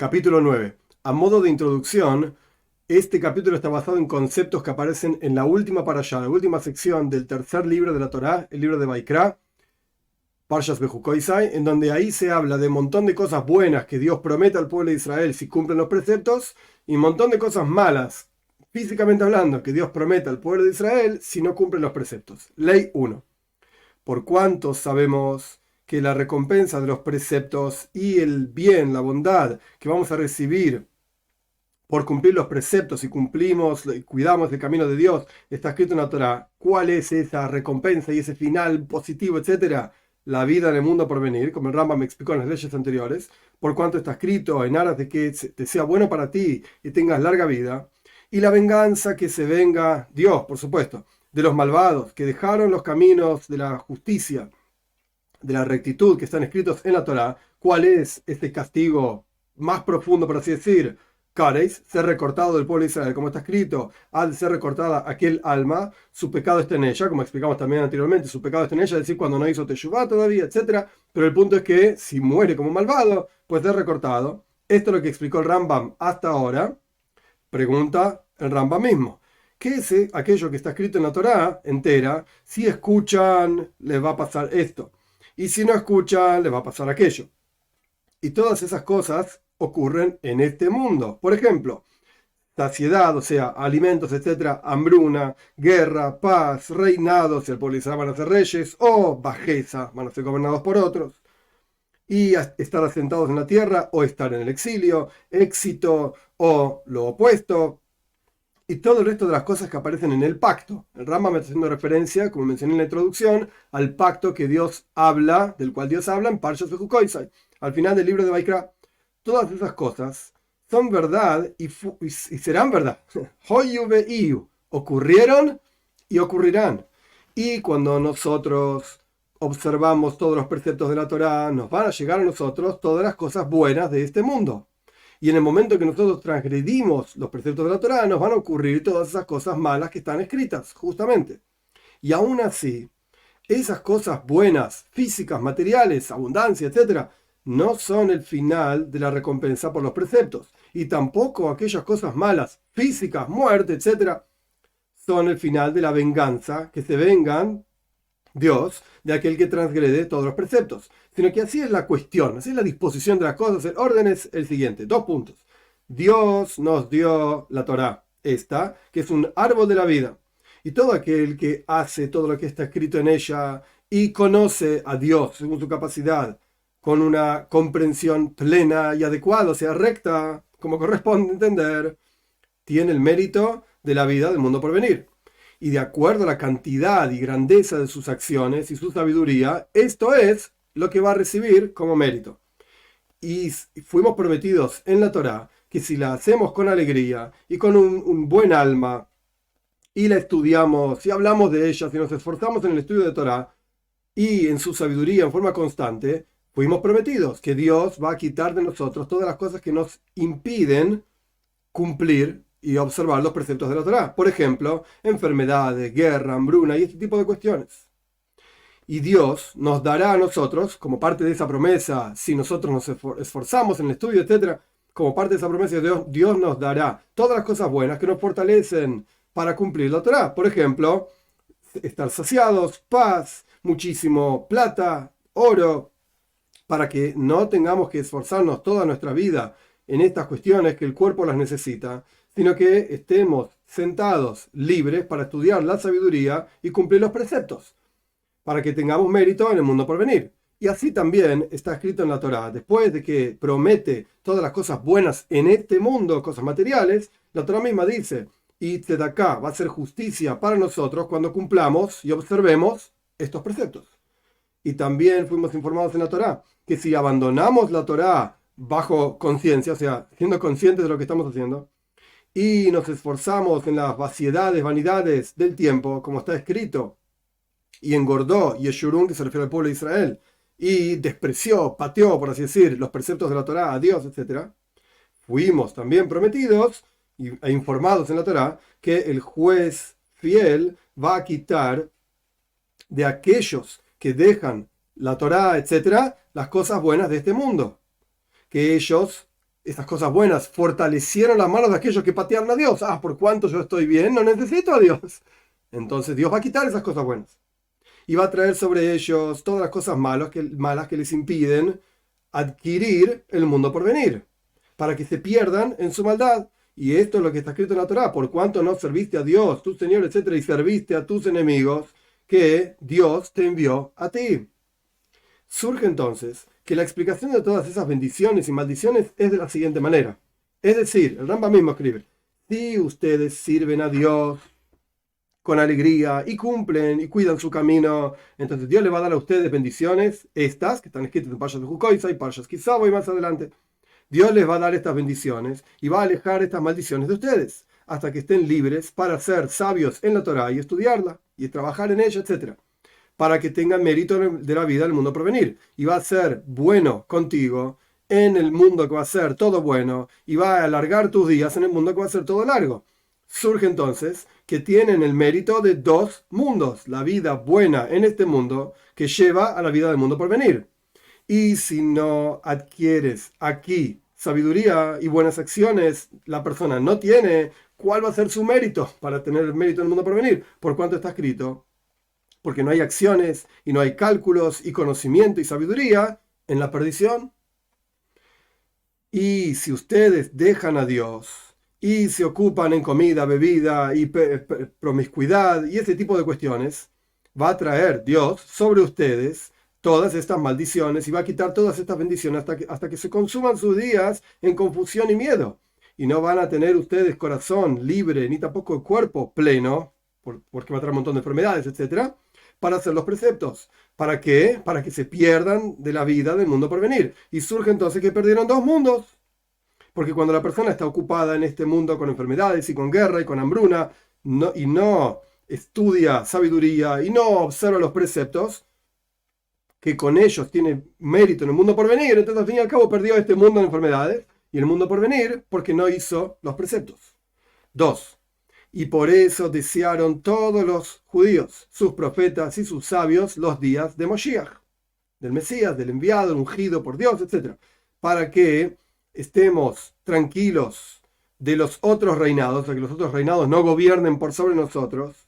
Capítulo 9. A modo de introducción, este capítulo está basado en conceptos que aparecen en la última parashá, la última sección del tercer libro de la Torá, el libro de Vaikra, Parshas Bejukoisai, en donde ahí se habla de un montón de cosas buenas que Dios promete al pueblo de Israel si cumplen los preceptos, y un montón de cosas malas, físicamente hablando, que Dios promete al pueblo de Israel si no cumplen los preceptos. Ley 1. Por cuanto sabemos que la recompensa de los preceptos y el bien, la bondad que vamos a recibir por cumplir los preceptos y cumplimos y cuidamos el camino de Dios, está escrito en la Torá. ¿Cuál es esa recompensa y ese final positivo, etcétera? La vida en el mundo por venir, como el Rambam me explicó en las leyes anteriores, por cuanto está escrito en aras de que te sea bueno para ti y tengas larga vida, y la venganza que se venga, Dios, por supuesto, de los malvados que dejaron los caminos de la justicia, de la rectitud que están escritos en la Torá. ¿Cuál es este castigo más profundo, por así decir? Careis, ser recortado del pueblo de Israel, como está escrito, al ser recortada aquel alma, su pecado está en ella, como explicamos también anteriormente, su pecado está en ella, es decir, cuando no hizo teshuvá todavía, etcétera. Pero el punto es que si muere como malvado, pues es recortado. Esto es lo que explicó el Rambam hasta ahora. Pregunta el Rambam mismo. ¿Qué es aquello que está escrito en la Torá entera? Si escuchan, les va a pasar esto. Y si no escuchan, les va a pasar aquello. Y todas esas cosas ocurren en este mundo. Por ejemplo, saciedad, o sea, alimentos, etcétera, hambruna, guerra, paz, reinado, si el pueblo de Israel van a ser reyes, o bajeza, van a ser gobernados por otros. Y estar asentados en la tierra o estar en el exilio, éxito o lo opuesto, y todo el resto de las cosas que aparecen en el pacto. El Rambam me está haciendo referencia, como mencioné en la introducción, al pacto que Dios habla, del cual Dios habla en Parshas Bejukoisai, al final del libro de Vaikra. Todas esas cosas son verdad y serán verdad. Hoyu veiyu, ocurrieron y ocurrirán. Y cuando nosotros observamos todos los preceptos de la Torá, nos van a llegar a nosotros todas las cosas buenas de este mundo. Y en el momento que nosotros transgredimos los preceptos de la Torá, nos van a ocurrir todas esas cosas malas que están escritas, justamente. Y aún así, esas cosas buenas, físicas, materiales, abundancia, etcétera, no son el final de la recompensa por los preceptos. Y tampoco aquellas cosas malas, físicas, muerte, etcétera, son el final de la venganza, que se vengan Dios de aquel que transgrede todos los preceptos, sino que así es la cuestión, así es la disposición de las cosas. El orden es el siguiente, dos puntos. Dios nos dio la Torá, esta, que es un árbol de la vida, y todo aquel que hace todo lo que está escrito en ella y conoce a Dios según su capacidad, con una comprensión plena y adecuada, o sea, recta, como corresponde entender, tiene el mérito de la vida del mundo por venir. Y de acuerdo a la cantidad y grandeza de sus acciones y su sabiduría, esto es lo que va a recibir como mérito. Y fuimos prometidos en la Torá que si la hacemos con alegría y con un buen alma, y la estudiamos, y hablamos de ella, si nos esforzamos en el estudio de Torá y en su sabiduría en forma constante, fuimos prometidos que Dios va a quitar de nosotros todas las cosas que nos impiden cumplir y observar los preceptos de la Torá. Por ejemplo, enfermedades, guerra, hambruna y este tipo de cuestiones. Y Dios nos dará a nosotros, como parte de esa promesa, si nosotros nos esforzamos en el estudio, etc., como parte de esa promesa de Dios, Dios nos dará todas las cosas buenas que nos fortalecen para cumplir la Torá. Por ejemplo, estar saciados, paz, muchísimo plata, oro, para que no tengamos que esforzarnos toda nuestra vida en estas cuestiones que el cuerpo las necesita, sino que estemos sentados libres para estudiar la sabiduría y cumplir los preceptos, para que tengamos mérito en el mundo por venir. Y así también está escrito en la Torá. Después de que promete todas las cosas buenas en este mundo, cosas materiales, la Torá misma dice, y tzedaká va a ser justicia para nosotros cuando cumplamos y observemos estos preceptos. Y también fuimos informados en la Torá que si abandonamos la Torá bajo conciencia, o sea, siendo conscientes de lo que estamos haciendo, y nos esforzamos en las vaciedades, vanidades del tiempo, como está escrito, y engordó Yeshurun, que se refiere al pueblo de Israel, y despreció, pateó, por así decir, los preceptos de la Torá a Dios, etc., fuimos también prometidos e informados en la Torá que el juez fiel va a quitar de aquellos que dejan la Torá, etc., las cosas buenas de este mundo, que ellos Esas cosas buenas fortalecieron las manos de aquellos que patearon a Dios. Por cuanto yo estoy bien, no necesito a Dios. Entonces Dios va a quitar esas cosas buenas. Y va a traer sobre ellos todas las cosas malas que les impiden adquirir el mundo por venir, para que se pierdan en su maldad. Y esto es lo que está escrito en la Torá: por cuanto no serviste a Dios, tu Señor, etcétera, y serviste a tus enemigos, que Dios te envió a ti. Surge entonces que la explicación de todas esas bendiciones y maldiciones es de la siguiente manera. Es decir, el Rambam mismo escribe: si ustedes sirven a Dios con alegría y cumplen y cuidan su camino, entonces Dios le va a dar a ustedes bendiciones, estas que están escritas en Parshas de Jukoisa y Parshas Kisavo y más adelante. Dios les va a dar estas bendiciones y va a alejar estas maldiciones de ustedes hasta que estén libres para ser sabios en la Torá y estudiarla y trabajar en ella, etc. Para que tengan mérito de la vida del mundo por venir. Y va a ser bueno contigo en el mundo que va a ser todo bueno, y va a alargar tus días en el mundo que va a ser todo largo. Surge entonces que tienen el mérito de dos mundos: la vida buena en este mundo que lleva a la vida del mundo por venir. Y si no adquieres aquí sabiduría y buenas acciones, la persona no tiene, ¿cuál va a ser su mérito para tener el mérito del mundo por venir? Por cuanto está escrito: porque no hay acciones y no hay cálculos y conocimiento y sabiduría en la perdición. Y si ustedes dejan a Dios y se ocupan en comida, bebida y promiscuidad y ese tipo de cuestiones, va a traer Dios sobre ustedes todas estas maldiciones y va a quitar todas estas bendiciones hasta que se consuman sus días en confusión y miedo. Y no van a tener ustedes corazón libre ni tampoco cuerpo pleno, porque va a traer un montón de enfermedades, etcétera, para hacer los preceptos. ¿Para qué? Para que se pierdan de la vida del mundo por venir. Y surge entonces que perdieron dos mundos. Porque cuando la persona está ocupada en este mundo con enfermedades y con guerra y con hambruna, y no estudia sabiduría y no observa los preceptos, que con ellos tiene mérito en el mundo por venir, entonces al fin y al cabo perdió este mundo en enfermedades y el mundo por venir porque no hizo los preceptos. 2. Y por eso desearon todos los judíos, sus profetas y sus sabios, los días de Moshiach, del Mesías, del enviado, el ungido por Dios, etc. Para que estemos tranquilos de los otros reinados, de que los otros reinados no gobiernen por sobre nosotros,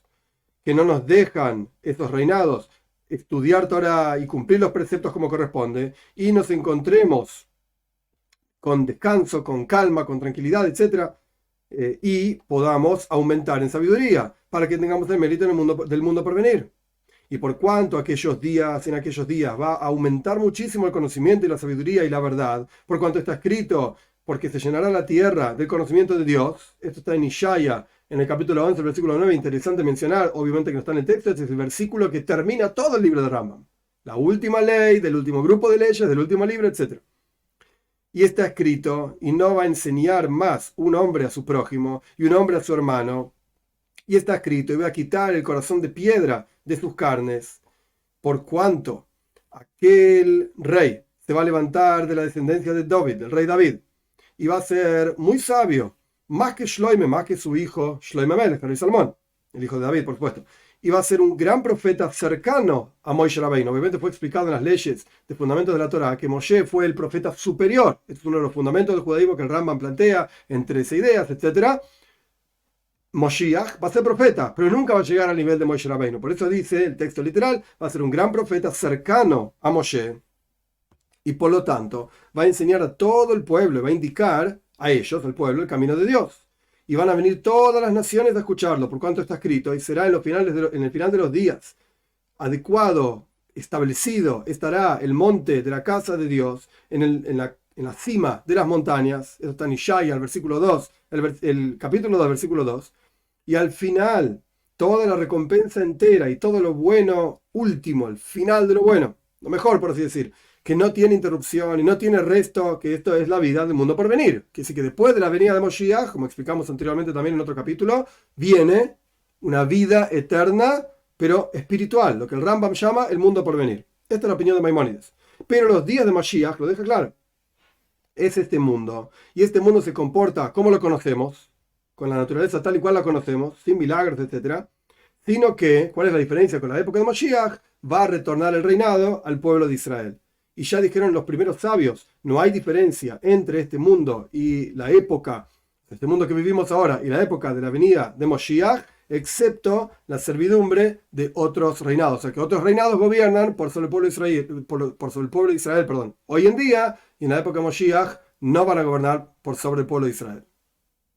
que no nos dejan estos reinados estudiar Torah y cumplir los preceptos como corresponde, y nos encontremos con descanso, con calma, con tranquilidad, etc., y podamos aumentar en sabiduría, para que tengamos el mérito del mundo por venir. Y por cuanto en aquellos días va a aumentar muchísimo el conocimiento y la sabiduría y la verdad, por cuanto está escrito: porque se llenará la tierra del conocimiento de Dios. Esto está en Ishaya, en el capítulo 11, versículo 9. Interesante mencionar, obviamente que no está en el texto, este es el versículo que termina todo el libro de Rambam. La última ley del último grupo de leyes, del último libro, etc. Y está escrito: y no va a enseñar más un hombre a su prójimo y un hombre a su hermano. Y está escrito: y voy a quitar el corazón de piedra de sus carnes, por cuanto aquel rey se va a levantar de la descendencia de David, del rey David, y va a ser muy sabio, más que Shloime, más que su hijo Shloime Melech, el rey Salomón, el hijo de David, por supuesto. Y va a ser un gran profeta cercano a Moshe Rabbeinu. Obviamente fue explicado en las leyes de fundamentos de la Torá que Moshe fue el profeta superior. Este es uno de los fundamentos del judaísmo que el Rambam plantea en 13 ideas, etc. Moshiach va a ser profeta, pero nunca va a llegar al nivel de Moshe Rabbeinu. Por eso dice el texto literal: va a ser un gran profeta cercano a Moshe, y por lo tanto va a enseñar a todo el pueblo, va a indicar a ellos, al pueblo, el camino de Dios. Y van a venir todas las naciones a escucharlo, por cuanto está escrito: y será en el final de los días, adecuado, establecido, estará el monte de la casa de Dios en la cima de las montañas. Eso está en Ishaya, el versículo 2, el capítulo 2, versículo 2. Y al final, toda la recompensa entera y todo lo bueno último, el final de lo bueno, lo mejor, por así decir, que no tiene interrupción y no tiene resto, que esto es la vida del mundo por venir. Que sí, que después de la venida de Moshiach, como explicamos anteriormente también en otro capítulo, viene una vida eterna, pero espiritual, lo que el Rambam llama el mundo por venir. Esta es la opinión de Maimónides. Pero los días de Moshiach lo deja claro: es este mundo, y este mundo se comporta como lo conocemos, con la naturaleza tal y cual la conocemos, sin milagros, etc. Sino que, ¿cuál es la diferencia con la época de Moshiach? Va a retornar el reinado al pueblo de Israel. Y ya dijeron los primeros sabios, no hay diferencia entre este mundo y la época, este mundo que vivimos ahora y la época de la venida de Moshiach, excepto la servidumbre de otros reinados. O sea, que otros reinados gobiernan por sobre el pueblo de Israel, por sobre el pueblo de Israel, perdón. Hoy en día, y en la época de Moshiach, no van a gobernar por sobre el pueblo de Israel.